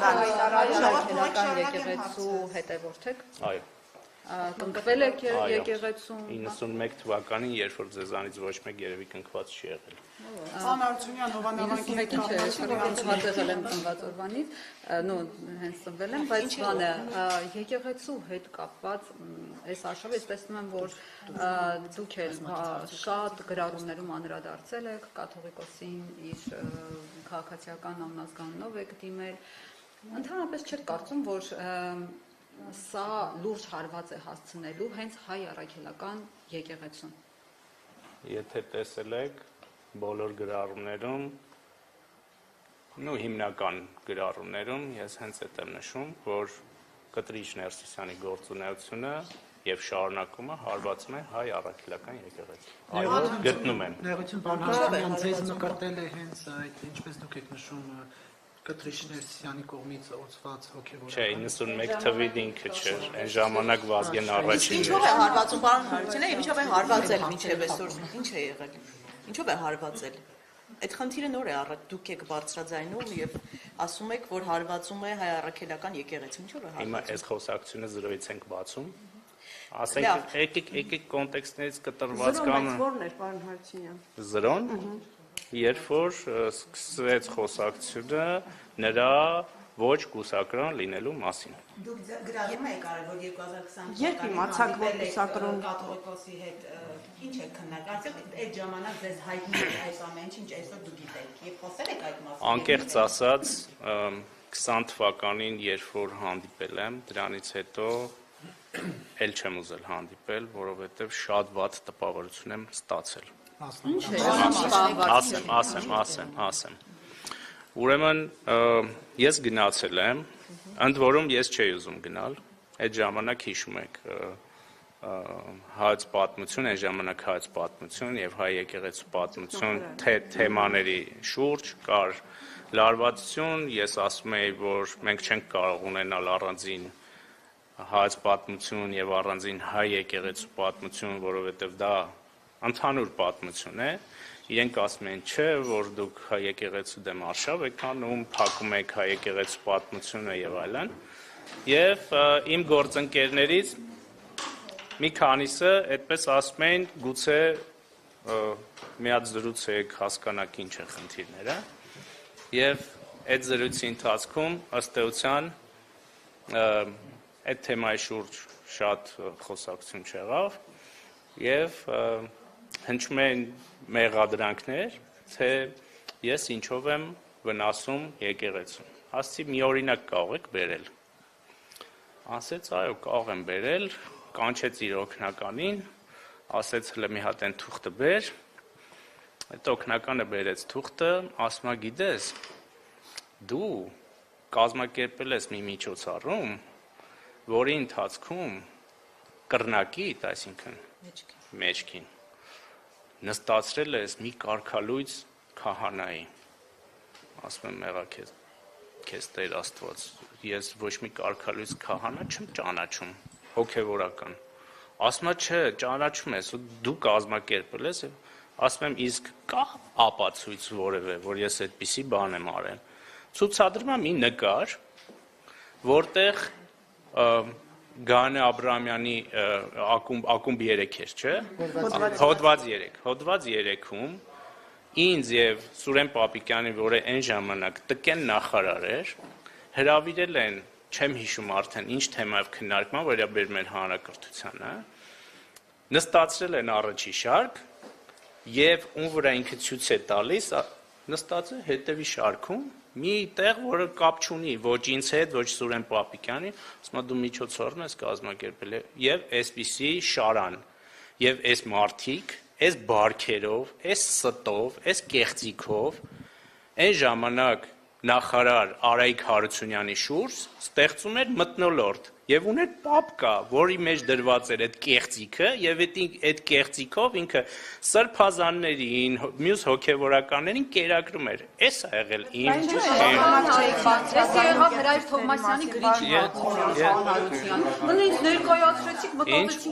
Շարքելական եկեղեցու հետևորդ եք։ Այո։ Կնքվել եք եկեղեցում։ 91 թվականին, երբ որ ձեզանից ոչ մեկ երևի կնքված չի եղել։ Ծանարությունյան հովանավանքի եղել եմ ծնված օրվանից, հենց ծնվել եմ, բայց բանը եկեղեցու հետ կապված այս արշավը ես տեսնում եմ, որ դուք էլ շատ գրառումներում անդրադարձել եք կաթողիկոսին իր քաղաքացիական անազգանունով եք դիմել, ընդհանրապես չեք կարծում, որ սա լուրջ հարված է հասցնելու հենց հայ առաքելական եկեղեցուն։ Եթե տեսել եք բոլոր գրառումներում, հիմնական գրառումներում ես հենց այդ եմ նշում, որ Կտրիչ Ներսիսյանի գործունեությունը եւ շարունակումը հարվածում է հայ առաքելական եկեղեցու։ Այո, գտնում եմ։ Ներողություն, պարոն Հաշտարյան, ձեզ նկատել է հենց այդ ինչպես դուք եք նշում Կտրիչ Ներսիսյանի կողմից օծված հոգևոր։ Չէ, 91 թվին ինքը չէր, այն ժամանակ Վազգեն առաջին։ Ինչով է հարվածում, պարոն Հարությունյանը, ինչով է հարվածել մինչև այսօր, ինչ է եղել։ Ինչով է հարվածել։ Այդ խնդիրը նոր է առած, դուք եք բարձրաձայնում եւ ասում եք, որ հարվածում է հայ առաքելական եկեղեցին, ինչով է հարվածում։ Հիմա այս խոսակցությունը զրոյից ենք բացում։ Ասենք, եկեք կոնտեքստներից կտրված կամը։ Որն էր, պարոն Հարությունյան։ Զրոն, երբ որ սկսվեց խոսակցությունը նրա ոչ կուսակրոն լինելու մասին։ Դուք գրառում եք արել, որ 2020 Երբ իմացաք, որ կուսակրոն կաթողիկոսի հետ ինչ եք քննարկել, այդ ժամանակ ձեզ հայտնի էր այս ամենը, ինչ այսօր դուք գիտեք, եւ խոսել եք այդ մասին։ Անկեղծ ասած, 20 թվականին, երբ որ հանդիպել եմ, դրանից հետո էլ չեմ ուզել հանդիպել, որովհետեւ շատ վատ տպավորություն եմ ստացել։ Ասեմ։ Ուրեմն ես գնացել եմ, ընդ որում ես չէի ուզում գնալ, այդ ժամանակ հիշում եք հայոց պատմություն, այն ժամանակ հայոց պատմություն եւ հայ եկեղեցու պատմություն թեմաների շուրջ կար լարվածություն, ես ասում էի, որ մենք չենք կարող ունենալ առանձին հայոց պատմություն եւ առանձին հայ եկեղեցու պատմություն, որովհետեւ դա ընդհանուր պատմություն է, իրենք ասում են չէ, որ դուք հայ եկեղեցու դեմ արշավ եք անում, փակում եք հայ եկեղեցու պատմությունը եւ այլն, եւ իմ գործընկերներից մի քանիսը այդպես ասում են, գուցե մի հատ զրուցեք, հասկանաք ինչ է խնդիրները, եւ այդ զրույցի ընթացքում ըստ էության այդ թեմայի շուրջ շատ խոսակցություն չեղավ եւ հնչում են մեղադրանքներ, թե ես ինչով եմ վնասում եկեղեցուն։ Ասացի մի օրինակ կարող եք բերել։ Ասեց այո, կարող եմ բերել, կանչեց իր օգնականին, ասեց հլը մի հատ այն թուղթը բեր, այդ օգնականը բերեց թուղթը, ասում է գիտես, դու կազմակերպել ես մի միջոցառում, որի ընթացքում կռնակիտ, այսինքն մեջքին նստացրել ես մի կարգալույծ քահանայի, ասում եմ մեղա քեզ Տեր Աստված, ես ոչ մի կարգալույծ քահանա չեմ ճանաչում, հոգևորական, ասում է չէ, ճանաչում ես, դու կազմակերպել ես, ասում եմ իսկ կա ապացույց որևէ, որ ես այդպիսի բան եմ արել, ցուցադրում եմ մի նկար, որտեղ Գանե Աբրահամյանի ակումբ 3 էր, չէ, հոդված 3-ում ինձ եւ Սուրեն Պապիկյանին, որը այն ժամանակ ՏԿ նախարար էր, հրավիրել են, չեմ հիշում արդեն ինչ թեմայով քննարկման, վերաբերում էր հանրակրթությանը, նստացրել են առաջի շարք եւ ում վրա ինքը ցույց է տալիս, նստած է հետևի շարքում մի տեղ, որը կապ չունի ոչ ինձ հետ, ոչ Սուրեն Պապիկյանի, ասում է դու միջոցառում ես կազմակերպել եւ այսպիսի շարան եւ այս մարդիկ, այս բարքերով, այս ստով, այս կեղծիքով այն ժամանակ նախարար Արայիկ Հարությունյանի շուրջ ստեղծում էր մթնոլորտ եւ ուներ պապկա, որի մեջ դրված էր այդ կեղծիքը եւ այդ կեղծիքով ինքը սրբազաններին, մյուս հոգեվորականներին կերակրում էր։ Էս է եղել իմ Ես եղավ Հրայր Թովմասյանի գրիչի պատմությունը, նույնիսկ ներկայացրեցիք, մտածեցինք